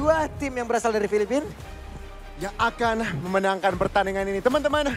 dua tim yang berasal dari Filipina yang akan memenangkan pertandingan ini. Teman-teman,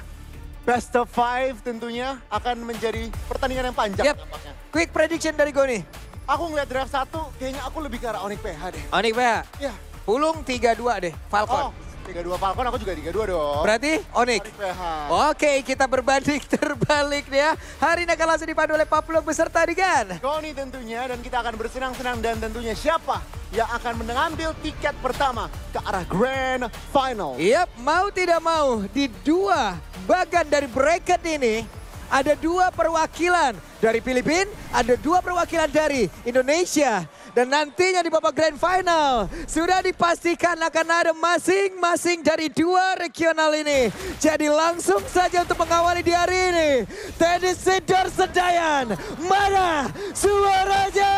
best of 5 tentunya akan menjadi pertandingan yang panjang. Yap. Quick prediction dari Goni. Aku ngeliat draft 1, kayaknya aku lebih ke arah Onyx PH deh. Onyx PH. Ya. Pulung 3-2 deh, Falcon. Oh, 3-2 Falcon, aku juga 3-2 dong. Berarti Onyx. Onyx PH. Oke, kita berbanding terbalik ya. Hari ini akan langsung dipandu oleh Papulung beserta dengan Goni tentunya, dan kita akan bersenang-senang dan tentunya siapa yang akan mengambil tiket pertama ke arah Grand Final. Yap, mau tidak mau di dua bagan dari bracket ini ada dua perwakilan dari Filipina, ada dua perwakilan dari Indonesia. Dan nantinya di babak Grand Final sudah dipastikan akan ada masing-masing dari dua regional ini. Jadi langsung saja untuk mengawali di hari ini. Teddy Sidor Sedayan, mana suaranya?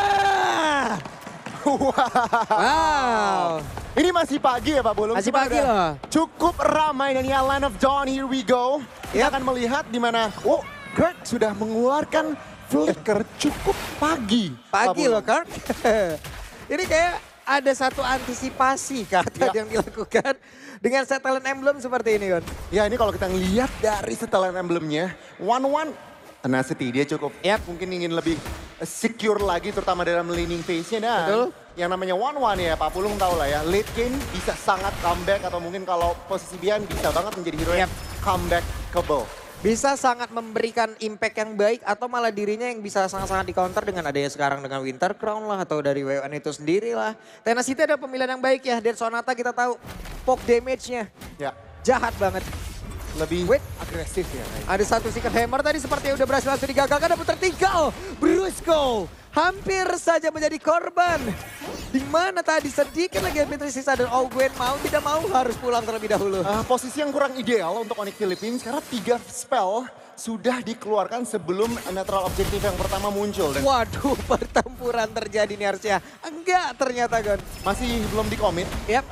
Wow. Ini masih pagi ya Pak Bulung? Masih Cuma pagi udah loh. Cukup ramai dan ya line of dawn, here we go. Kita Yap. akan melihat di mana, Kirk sudah mengeluarkan flicker cukup pagi. Pak Pagi Bulung. loh, Kirk. Ini kayak ada satu antisipasi kata Ya. yang dilakukan dengan setelan emblem seperti ini, Kon. Ya ini kalau kita ngelihat dari setelan emblemnya, 1-1 tenacity dia cukup. Yap. Mungkin ingin lebih secure lagi terutama dalam laning phase-nya. Dan Betul. yang namanya 1-1 ya Pak Pulung tahu lah ya. Late game bisa sangat comeback atau mungkin kalau posisi Bian bisa banget menjadi hero yang comebackable. Bisa sangat memberikan impact yang baik atau malah dirinya yang bisa sangat-sangat di counter dengan adanya sekarang dengan Winter Crown lah atau dari WN itu sendiri lah. Tenacity ada pemilihan yang baik ya. Dan Sonata kita tahu poke damage-nya Ya, jahat banget. lebih Wait. agresif ya. Ada satu Secret Hammer tadi sepertinya udah berhasil langsung digagalkan. Ada putar tinggal. Brusco hampir saja menjadi korban. Di mana tadi sedikit lagi yang tersisa dan Ogwen mau tidak mau harus pulang terlebih dahulu. Posisi yang kurang ideal untuk Onyx Philippines karena 3 spell sudah dikeluarkan sebelum netral objektif yang pertama muncul. Dan Waduh, pertempuran terjadi nih harusnya. Enggak ternyata, Gon. masih belum dikomit. Yap.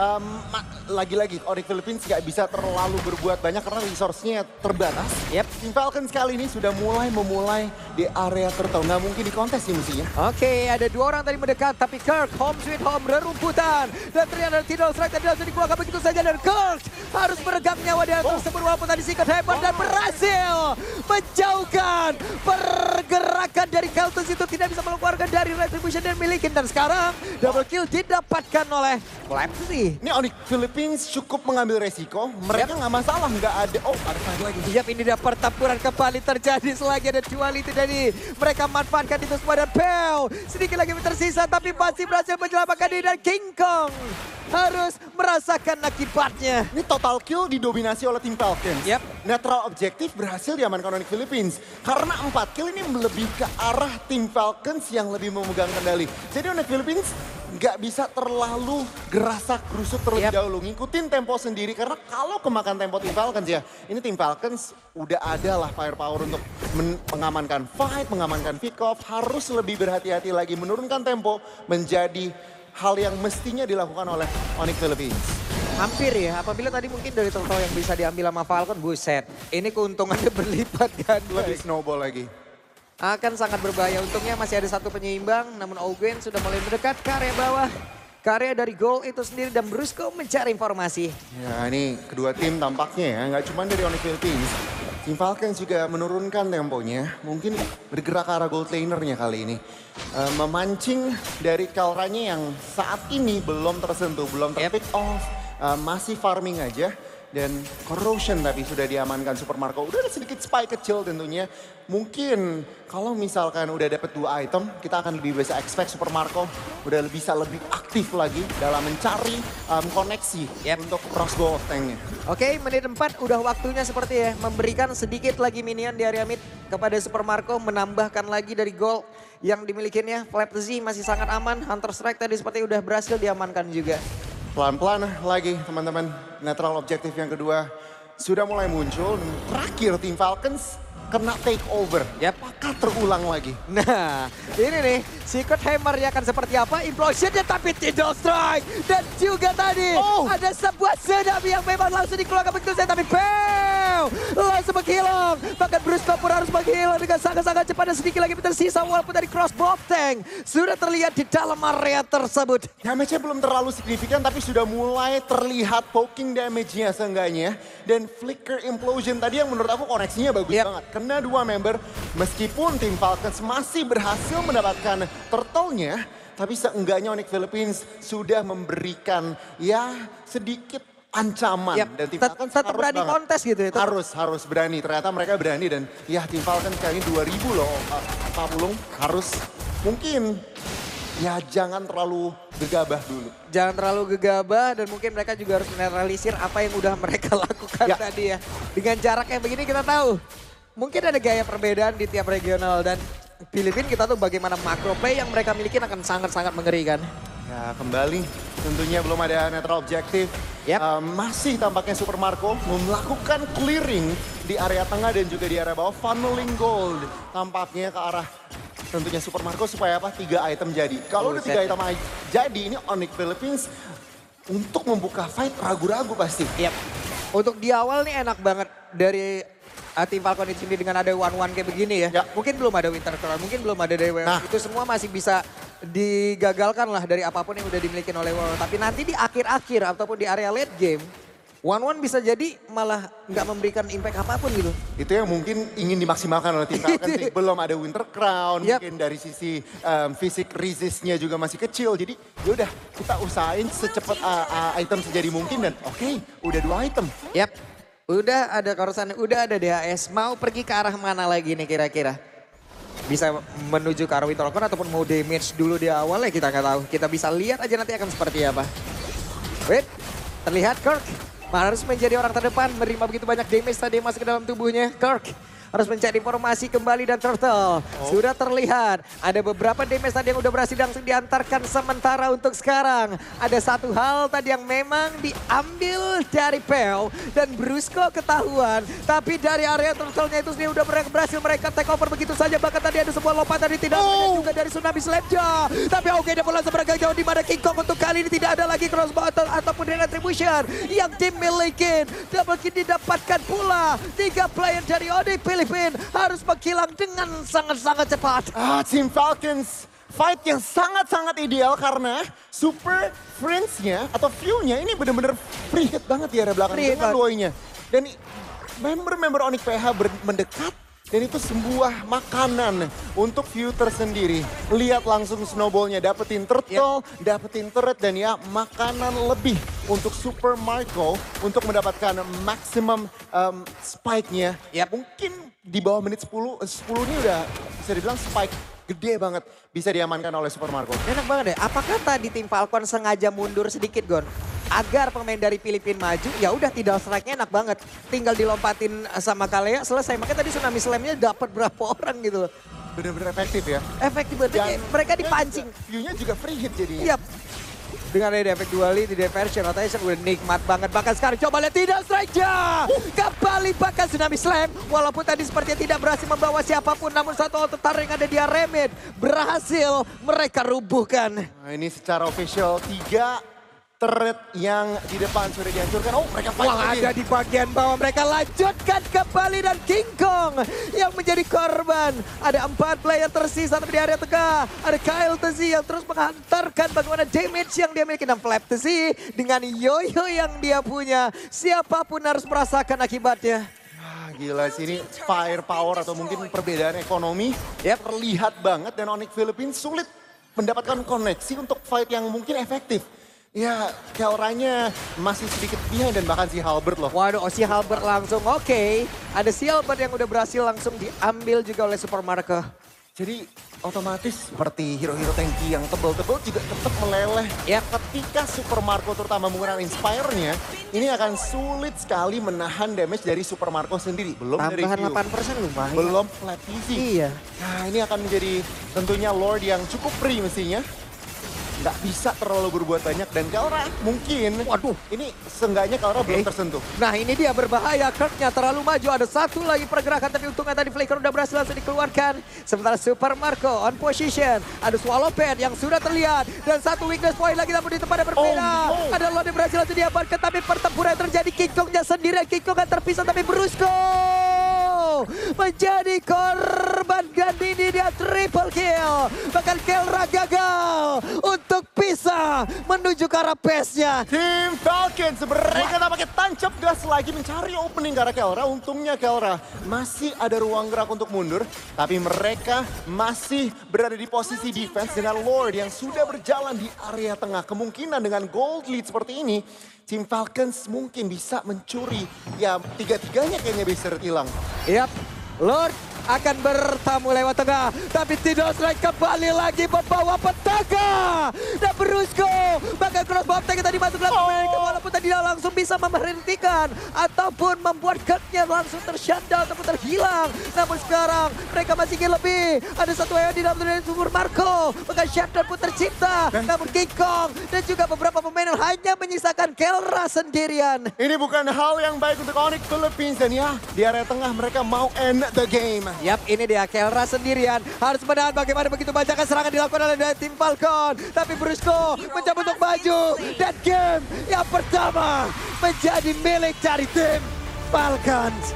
Lagi-lagi Onyx Philippines nggak bisa terlalu berbuat banyak karena resource-nya terbatas. Yap. Team Falcons kali ini sudah memulai di area turtle. Nggak mungkin di kontes sih mestinya. Oke, ada dua orang tadi mendekat, tapi Kirk home sweet home rerumputan. Dan ternyata Tidal Strike tadi langsung dikeluarkan begitu saja. Dan Kirk harus meregang nyawa di atas tersebut walaupun tadi Secret Hammer dan berhasil menjauhkan pergerakan dari Keltus itu tidak bisa mengeluarkan dari Retribution dan milikin. Dan sekarang double kill didapatkan oleh Flapsy. Ini Onyx Philippines cukup mengambil resiko. Mereka nggak masalah, nggak ada. Oh, ada fight lagi. Yap, ini ada pertempuran kembali terjadi selagi ada duality dari mereka manfaatkan itu semua dan Peo sedikit lagi tersisa tapi masih berhasil menyelamatkan diri dan King Kong harus merasakan akibatnya. Ini total kill didominasi oleh Team Falcons. Yap. Netral objektif berhasil diamankan Onyx Philippines. Karena 4 kill ini lebih ke arah Team Falcons yang lebih memegang kendali. Jadi Onyx Philippines nggak bisa terlalu gerasak gerusuk terlebih dahulu. Ngikutin tempo sendiri karena kalau kemakan tempo Team Falcons ya, ini Team Falcons udah ada lah firepower untuk mengamankan fight, mengamankan pick off. Harus lebih berhati-hati lagi menurunkan tempo menjadi hal yang mestinya dilakukan oleh Onyx Philippines. Hampir ya, apabila tadi mungkin dari total yang bisa diambil sama Falcon, buset. Ini keuntungannya berlipat ganda. Lebih snowball lagi. Akan sangat berbahaya, untungnya masih ada satu penyeimbang, namun Ogwen sudah mulai mendekat ke area bawah. Ke area dari gol itu sendiri dan Brusco mencari informasi. Ya ini kedua tim tampaknya ya, nggak cuma dari Onyx Philippines. Team Falcons juga menurunkan temponya, mungkin bergerak ke arah gold lanernya kali ini. Memancing dari Kalranya yang saat ini belum tersentuh, belum terpick off. Masih farming aja. Dan Corrosion tapi sudah diamankan Super Marco. Udah ada sedikit spike kecil tentunya. Mungkin kalau misalkan udah dapet 2 item, kita akan lebih bisa expect Super Marco udah bisa lebih aktif lagi dalam mencari koneksi untuk crossbow of tanknya. Oke, menit 4 udah waktunya seperti ya. Memberikan sedikit lagi minion di area mid kepada Super Marco. Menambahkan lagi dari gol yang dimilikinya. Flapsy masih sangat aman. Hunter Strike tadi seperti udah berhasil diamankan juga. Pelan-pelan lagi teman-teman, netral objektif yang kedua sudah mulai muncul. Terakhir Team Falcons kena take over. Yap. Apakah terulang lagi? Nah, ini nih, Secret Hammer-nya akan seperti apa? Implosion-nya tapi tidak strike. Dan juga tadi ada sebuah tsunami yang memang langsung dikeluarkan begitu saja. Tapi langsung menghilang. Bahkan Brusco pun harus menghilang dengan sangat-sangat cepat. Dan sedikit lagi tersisa walaupun dari crossbow tank sudah terlihat di dalam area tersebut. Damage-nya belum terlalu signifikan tapi sudah mulai terlihat poking damage-nya seenggaknya. Dan Flicker Implosion tadi yang menurut aku koneksinya bagus banget. Kena 2 member meskipun tim Falcons masih berhasil mendapatkan turtle-nya. Tapi seenggaknya Onyx Philippines sudah memberikan ya sedikit ancaman. Dan tim Falcons tetap berani kontes gitu ya. Harus berani. Ternyata mereka berani dan ya tim Falcons kali ini 2000 loh Pak Pulung. Harus mungkin ya jangan terlalu gegabah dulu. Jangan terlalu gegabah dan mungkin mereka juga harus menetralisir apa yang udah mereka lakukan tadi ya. Dengan jarak yang begini kita tahu mungkin ada gaya perbedaan di tiap regional dan Filipina kita tahu bagaimana macro play yang mereka miliki akan sangat-sangat mengerikan. Ya kembali tentunya belum ada netral objektif. Masih tampaknya Super Marco melakukan clearing di area tengah dan juga di area bawah. Funneling gold tampaknya ke arah tentunya Super Marco supaya apa? 3 item jadi. Kalau udah 3 item jadi ini Onyx Philippines untuk membuka fight ragu-ragu pasti. Untuk di awal nih enak banget dari tim Falcon di sini dengan ada one-one kayak begini ya. Mungkin belum ada Winter Crown, mungkin belum ada Dewa. Itu semua masih bisa digagalkan lah dari apapun yang udah dimiliki oleh World. Tapi nanti di akhir-akhir ataupun di area late game, one-one bisa jadi malah nggak memberikan impact apapun gitu. Itu yang mungkin ingin dimaksimalkan oleh tim Falcon sih. Belum ada Winter Crown, mungkin dari sisi fisik resistnya juga masih kecil. Jadi yaudah kita usahain secepat item sejadi mungkin dan udah 2 item. Udah ada Corsan, udah ada DHS. Mau pergi ke arah mana lagi nih kira-kira? Bisa menuju ke arah Winter Crown ataupun mau damage dulu di awal ya kita nggak tahu. Kita bisa lihat aja nanti akan seperti apa. Wait, terlihat Kirk harus menjadi orang terdepan, menerima begitu banyak damage tadi masuk ke dalam tubuhnya. Kirk harus mencari informasi kembali dan Turtle sudah terlihat. Ada beberapa damage tadi yang udah berhasil langsung diantarkan sementara untuk sekarang. Ada satu hal tadi yang memang diambil dari Peo dan Brusco ketahuan. Tapi dari area Turtle-nya itu sendiri udah berhasil mereka take over begitu saja. Bahkan tadi ada sebuah lompatan dari tidak juga dari Tsunami Sledge. Tapi dia pula seberang jauh di mana King Kong untuk kali ini tidak ada lagi crossbow ataupun retribution yang dimiliki. Double kill didapatkan pula 3 player dari Onyx Philippines harus menghilang dengan sangat-sangat cepat. Team Falcons fight yang sangat-sangat ideal karena Super Friends-nya atau view-nya ini benar-benar free hit banget di area belakang dengan Loi-nya. Dan member-member Onyx PH mendekat dan itu sebuah makanan untuk view tersendiri. Lihat langsung snowball-nya, dapetin turtle, dapetin turret dan ya makanan lebih untuk Super Marco untuk mendapatkan maksimum spike-nya. Mungkin di bawah menit 10 ini udah bisa dibilang spike gede banget bisa diamankan oleh Super Marco. Enak banget deh. Apakah tadi tim Falcon sengaja mundur sedikit Gon? Agar pemain dari Filipina maju, ya udah tidak strike-nya enak banget. Tinggal dilompatin sama Kalea, selesai. Makanya tadi Tsunami Slam-nya dapat berapa orang gitu loh. Bener-bener efektif ya. Efektif banget, mereka dipancing. View-nya juga free hit jadinya. Dengan ada efek duali di diversion rotation udah nikmat banget. Bahkan sekarang coba lihat tidak strike-nya. Kembali bahkan Tsunami Slam. Walaupun tadi sepertinya tidak berhasil membawa siapapun. Namun satu altar yang ada di Remid berhasil mereka rubuhkan. Nah, ini secara official 3 turret yang di depan sudah dihancurkan. Mereka fight lagi. Ada di bagian bawah, mereka lanjutkan kembali dan King Kong yang menjadi korban. Ada 4 player tersisa tapi di area tengah. Ada Kyle Tezi yang terus menghantarkan bagaimana damage yang dia miliki. Dan Flap Tezi dengan yoyo yang dia punya. Siapapun harus merasakan akibatnya. Gila sini firepower atau mungkin perbedaan ekonomi terlihat banget dan Onyx Philippines sulit mendapatkan koneksi untuk fight yang mungkin efektif. Ya, Kelranya masih sedikit behind dan bahkan si Halbert loh. Waduh, si Halbert langsung Ada si Halbert yang udah berhasil langsung diambil juga oleh Super Marco. Jadi otomatis seperti hero-hero tanki yang tebel-tebel juga tetap meleleh. Ketika Super Marco terutama menggunakan Inspire-nya, ini akan sulit sekali menahan damage dari Super Marco sendiri. Belum tambahan dari 8% lumayan. Belum Flat Easy. Nah ini akan menjadi tentunya Lord yang cukup free mestinya. nggak bisa terlalu berbuat banyak. Dan Kelra mungkin, waduh, ini seenggaknya Kelra belum tersentuh. Nah ini dia berbahaya, Kirknya terlalu maju. Ada satu lagi pergerakan, tapi untungnya tadi Flicker udah berhasil langsung dikeluarkan. Sementara Super Marco on position. Ada Swallow Pad yang sudah terlihat. Dan satu weakness point lagi namun di tempat yang berbeda. Ada Lord yang berhasil langsung diamankan, tapi pertempuran terjadi. King Kongnya sendirian, King Kong terpisah, tapi Brusco menjadi korban dan ini dia triple kill. Bahkan Kelra gagal untuk bisa menuju ke arah base-nya. Tim Falcons mereka tampaknya tancap gas lagi mencari opening ke arah Kelra. Untungnya Kelra masih ada ruang gerak untuk mundur. Tapi mereka masih berada di posisi defense dengan Lord yang sudah berjalan di area tengah. Kemungkinan dengan gold lead seperti ini, Tim Falcons mungkin bisa mencuri. Ya tiga-tiganya kayaknya bisa hilang. Yap, Lord akan bertamu lewat tengah. Tapi tidak Strike kembali lagi membawa petaka. Dan Brusco bahkan crossbow attack tadi masuk dalam walaupun tadi tidak langsung bisa memberhentikan. Ataupun membuat guard-nya langsung tershutdown ataupun terhilang. Namun sekarang mereka masih ingin lebih. Ada satu yang di dalam dunia Super Marco. Bahkan shutdown pun tercipta. Namun King Kong dan juga beberapa pemain hanya menyisakan Kelra sendirian. Ini bukan hal yang baik untuk Onyx Philippines. Dan ya di area tengah mereka mau end the game. Yap, ini dia Kelra sendirian. Harus menahan bagaimana begitu banyak serangan dilakukan oleh tim Falcon. Tapi Brusco mencoba untuk maju. Dan game yang pertama menjadi milik dari tim Falcons.